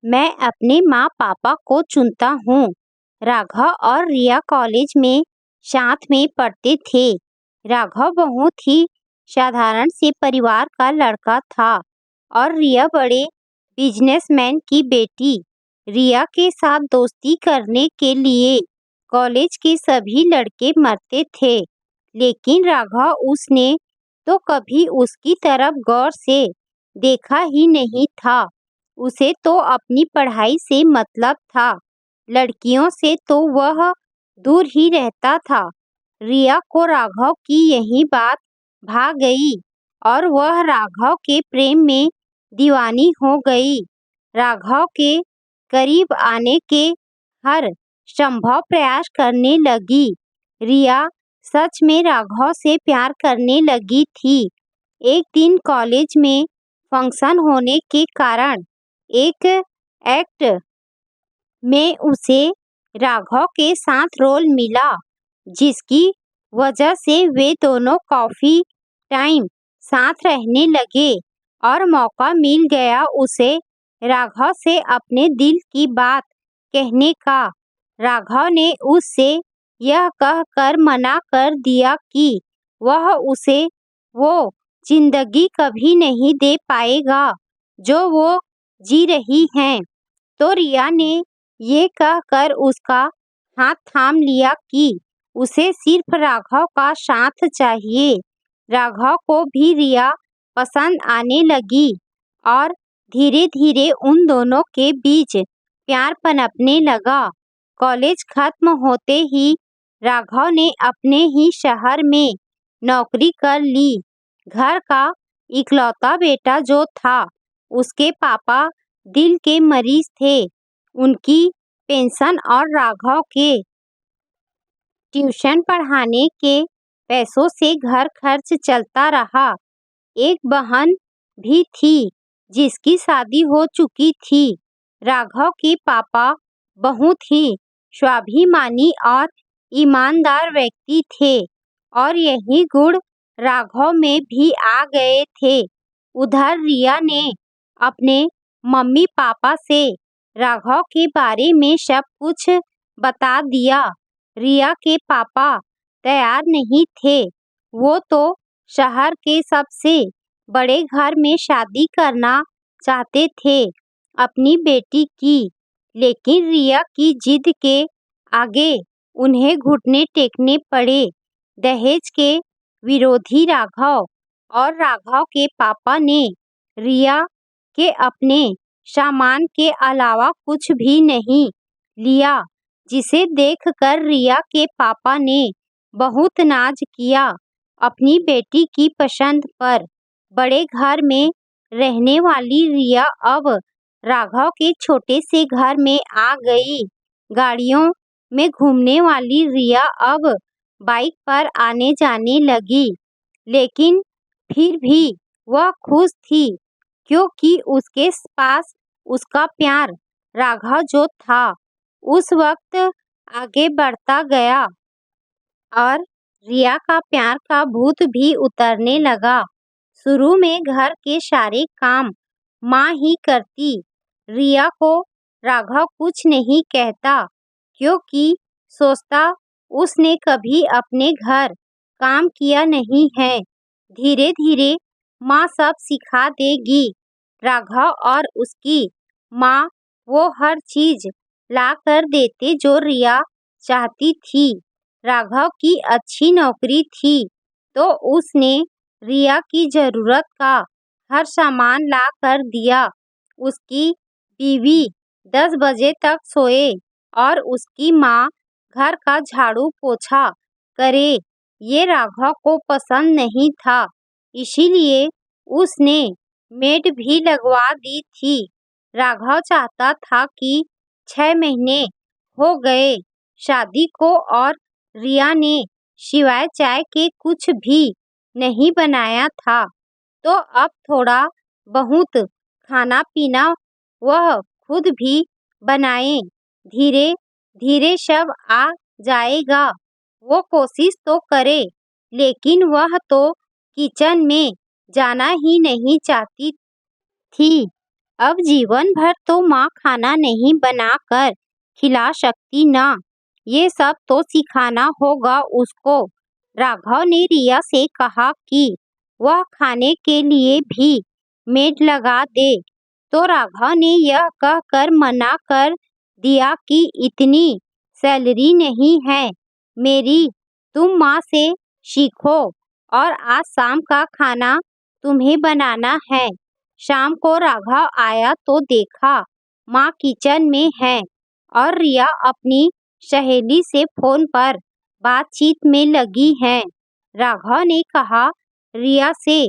मैं अपने माँ पापा को चुनता हूँ। राघव और रिया कॉलेज में साथ में पढ़ते थे। राघव बहुत ही साधारण से परिवार का लड़का था और रिया बड़े बिजनेसमैन की बेटी। रिया के साथ दोस्ती करने के लिए कॉलेज के सभी लड़के मरते थे, लेकिन राघव उसने तो कभी उसकी तरफ गौर से देखा ही नहीं था। उसे तो अपनी पढ़ाई से मतलब था, लड़कियों से तो वह दूर ही रहता था। रिया को राघव की यही बात भा गई और वह राघव के प्रेम में दीवानी हो गई। राघव के करीब आने के हर संभव प्रयास करने लगी। रिया सच में राघव से प्यार करने लगी थी। एक दिन कॉलेज में फंक्शन होने के कारण एक एक्ट में उसे राघव के साथ रोल मिला, जिसकी वजह से वे दोनों काफी टाइम साथ रहने लगे और मौका मिल गया उसे राघव से अपने दिल की बात कहने का। राघव ने उससे यह कहकर मना कर दिया कि वह उसे वो जिंदगी कभी नहीं दे पाएगा जो वो जी रही हैं। तो रिया ने ये कहकर उसका हाथ थाम लिया कि उसे सिर्फ राघव का साथ चाहिए। राघव को भी रिया पसंद आने लगी और धीरे धीरे उन दोनों के बीच प्यार पनपने लगा। कॉलेज खत्म होते ही राघव ने अपने ही शहर में नौकरी कर ली। घर का इकलौता बेटा जो था, उसके पापा दिल के मरीज थे। उनकी पेंशन और राघव के ट्यूशन पढ़ाने के पैसों से घर खर्च चलता रहा। एक बहन भी थी जिसकी शादी हो चुकी थी। राघव के पापा बहुत ही स्वाभिमानी और ईमानदार व्यक्ति थे और यही गुण राघव में भी आ गए थे। उधर रिया ने अपने मम्मी पापा से राघव के बारे में सब कुछ बता दिया। रिया के पापा तैयार नहीं थे। वो तो शहर के सबसे बड़े घर में शादी करना चाहते थे अपनी बेटी की, लेकिन रिया की जिद के आगे उन्हें घुटने टेकने पड़े। दहेज के विरोधी राघव और राघव के पापा ने रिया के अपने सामान के अलावा कुछ भी नहीं लिया, जिसे देखकर रिया के पापा ने बहुत नाज किया अपनी बेटी की पसंद पर। बड़े घर में रहने वाली रिया अब राघव के छोटे से घर में आ गई। गाड़ियों में घूमने वाली रिया अब बाइक पर आने जाने लगी, लेकिन फिर भी वह खुश थी क्योंकि उसके पास उसका प्यार राघव जो था। उस वक्त आगे बढ़ता गया और रिया का प्यार का भूत भी उतरने लगा। शुरू में घर के सारे काम माँ ही करती। रिया को राघव कुछ नहीं कहता क्योंकि सोचता उसने कभी अपने घर काम किया नहीं है। धीरे धीरे माँ सब सिखा देगी। राघव और उसकी माँ वो हर चीज ला कर देते जो रिया चाहती थी। राघव की अच्छी नौकरी थी तो उसने रिया की जरूरत का हर सामान ला कर दिया। उसकी बीवी 10 बजे तक सोए और उसकी माँ घर का झाड़ू पोछा करे, ये राघव को पसंद नहीं था। इसीलिए उसने मेड भी लगवा दी थी। राघव चाहता था कि 6 महीने हो गए शादी को और रिया ने सिवाय चाय के कुछ भी नहीं बनाया था, तो अब थोड़ा बहुत खाना पीना वह खुद भी बनाए। धीरे धीरे सब आ जाएगा। वो कोशिश तो करे, लेकिन वह तो किचन में जाना ही नहीं चाहती थी। अब जीवन भर तो माँ खाना नहीं बनाकर खिला सकती ना, ये सब तो सिखाना होगा उसको। राघव ने रिया से कहा कि वह खाने के लिए भी मेड लगा दे, तो राघव ने यह कहकर मना कर दिया कि इतनी सैलरी नहीं है मेरी, तुम माँ से सीखो और आज शाम का खाना तुम्हें बनाना है। शाम को राघव आया तो देखा माँ किचन में है और रिया अपनी सहेली से फोन पर बातचीत में लगी है। राघव ने कहा रिया से,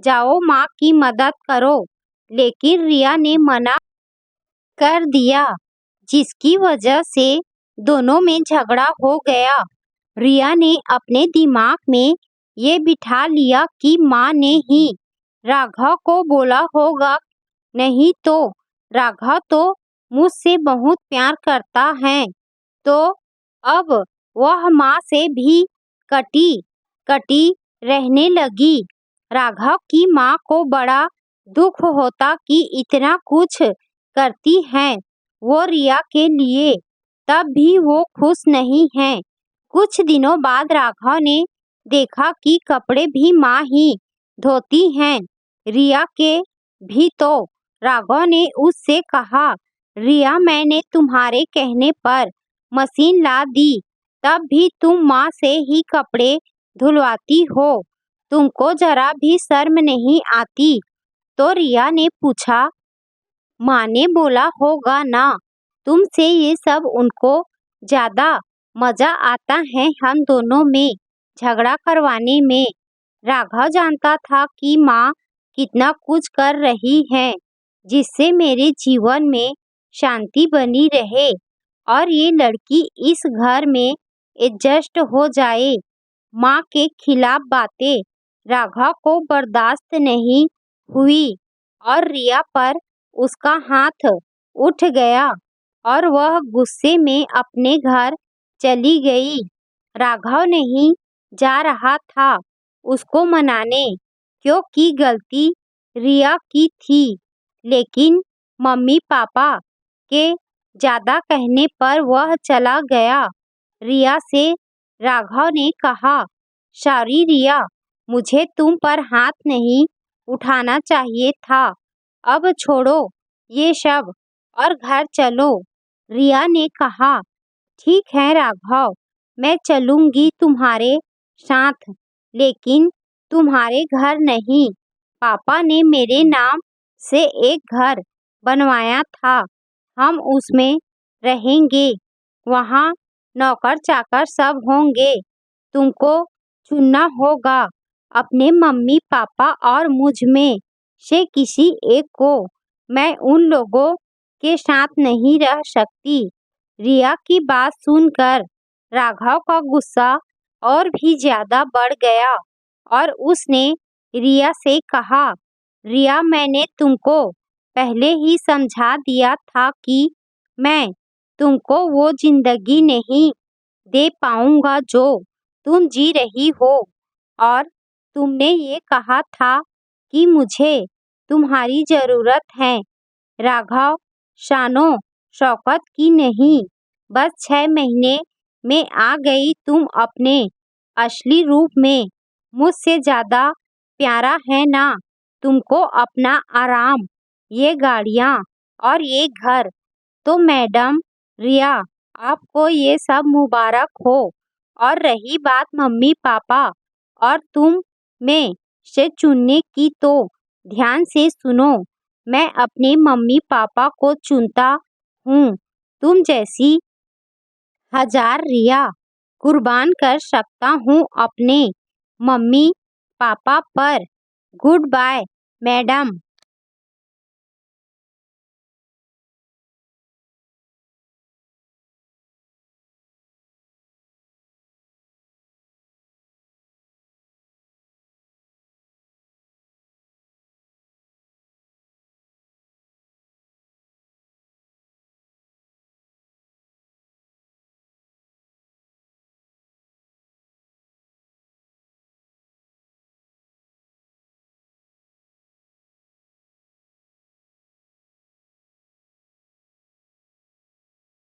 जाओ माँ की मदद करो, लेकिन रिया ने मना कर दिया, जिसकी वजह से दोनों में झगड़ा हो गया। रिया ने अपने दिमाग में ये बिठा लिया कि माँ ने ही राघव को बोला होगा, नहीं तो राघव तो मुझसे बहुत प्यार करता है, तो अब वह माँ से भी कटी कटी रहने लगी। राघव की माँ को बड़ा दुख होता कि इतना कुछ करती है वो रिया के लिए, तब भी वो खुश नहीं है। कुछ दिनों बाद राघव ने देखा कि कपड़े भी माँ ही धोती हैं, रिया के भी। तो राघव ने उससे कहा, रिया मैंने तुम्हारे कहने पर मशीन ला दी, तब भी तुम माँ से ही कपड़े धुलवाती हो, तुमको जरा भी शर्म नहीं आती। तो रिया ने पूछा, माँ ने बोला होगा ना तुमसे, ये सब उनको ज्यादा मजा आता है हम दोनों में झगड़ा करवाने में। राघव जानता था कि माँ कितना कुछ कर रही है जिससे मेरे जीवन में शांति बनी रहे और ये लड़की इस घर में एडजस्ट हो जाए। माँ के खिलाफ बातें राघव को बर्दाश्त नहीं हुई और रिया पर उसका हाथ उठ गया और वह गुस्से में अपने घर चली गई। राघव नहीं जा रहा था उसको मनाने, क्योंकि गलती रिया की थी, लेकिन मम्मी पापा के ज्यादा कहने पर वह चला गया। रिया से राघव ने कहा, सॉरी रिया, मुझे तुम पर हाथ नहीं उठाना चाहिए था, अब छोड़ो ये सब और घर चलो। रिया ने कहा, ठीक है राघव, मैं चलूंगी तुम्हारे साथ, लेकिन तुम्हारे घर नहीं। पापा ने मेरे नाम से एक घर बनवाया था, हम उसमें रहेंगे, वहाँ नौकर चाकर सब होंगे, तुमको चुनना होगा अपने मम्मी पापा और मुझ में से किसी एक को, मैं उन लोगों के साथ नहीं रह सकती। रिया की बात सुनकर राघव का गुस्सा और भी ज्यादा बढ़ गया और उसने रिया से कहा, रिया मैंने तुमको पहले ही समझा दिया था कि मैं तुमको वो जिंदगी नहीं दे पाऊंगा जो तुम जी रही हो, और तुमने ये कहा था कि मुझे तुम्हारी जरूरत है। राघव शानो शौकत की नहीं, बस 6 महीने में आ गई तुम अपने असली रूप में, मुझसे ज्यादा प्यारा है ना तुमको अपना आराम, ये गाड़ियाँ और ये घर। तो मैडम रिया, आपको ये सब मुबारक हो। और रही बात मम्मी पापा और तुम में से चुनने की, तो ध्यान से सुनो, मैं अपने मम्मी पापा को चुनता हूँ, तुम जैसी हजार रिया कुर्बान कर सकता हूँ अपने मम्मी पापा पर। Good bye madam.